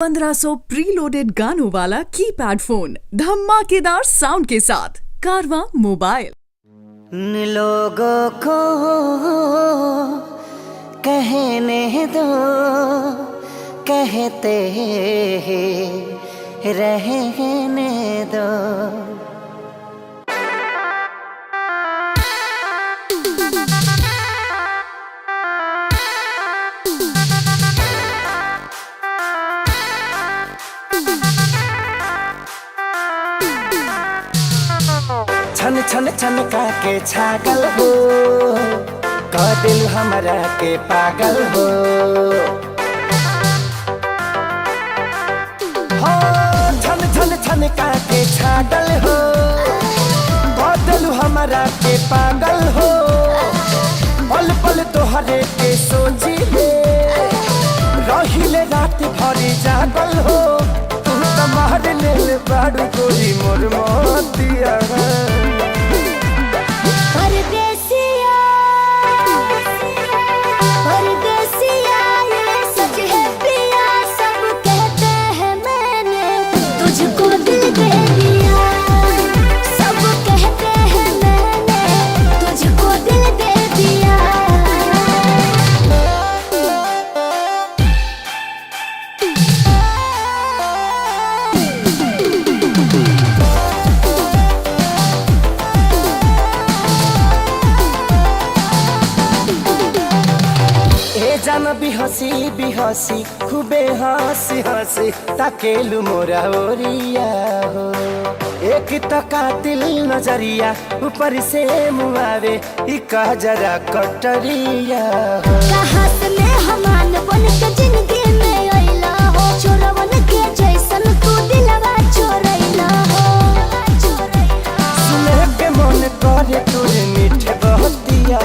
1500 preloaded गानों वाला keypad phone धमाकेदार साउंड के साथ कारवां मोबाइल। लोगों को कहने दो, कहते रहने दो। छन छन छनका के छागल हो, कह दिल हमरा के पागल हो। हो छन छन छनका के छागल हो, कह दिल हमरा के पागल हो। पल पल तोहरे के सोची ले, रहिले रात भरी जागल हो। तू तो मार ले बाड़ू कोई मोर मोतिया। जान भी हसी खूबे हंसी हंसी ताकेलु मोरा ओरिया हो। एक तो कातिल नजरिया ऊपर से मुआवे ई कह जरा कटरिया हो। कहां से मेहमान बन के जिंदगी में आइला हो, चोरवन के जैसन तू दिलवा चोरैला हो। सुने के मन करे तोरे मीठे बहतिया।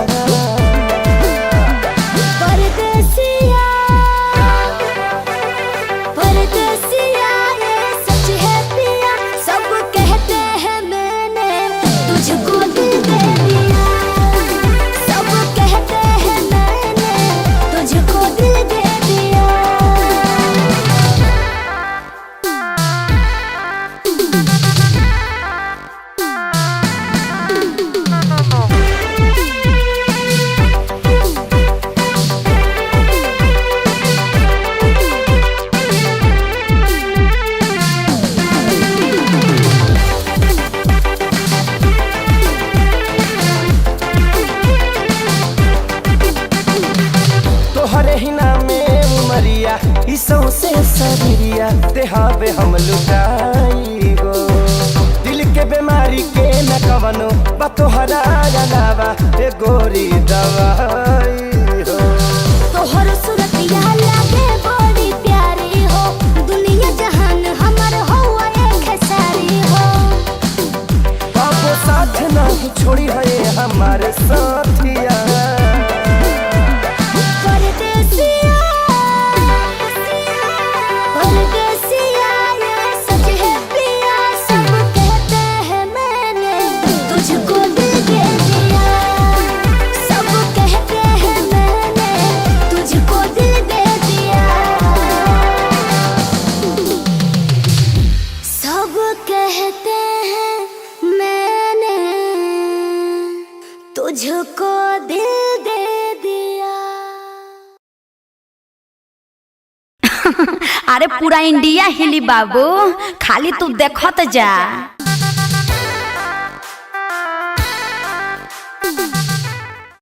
से शरीरिया देहावे हम लुटाई गो। दिल के बीमारी के न कवनो बतोहरा अलावा ए गोरी दवाई हो। तोहर सूरतिया लागे बड़ी प्यारी हो, दुनिया जहान हमर होए एक सारी हो। बाबू साथ नहीं छोड़ी है हमारे साथिया। तुझको दिल दे दिया। अरे पूरा इंडिया हिली बाबू, खाली तू देखत जा।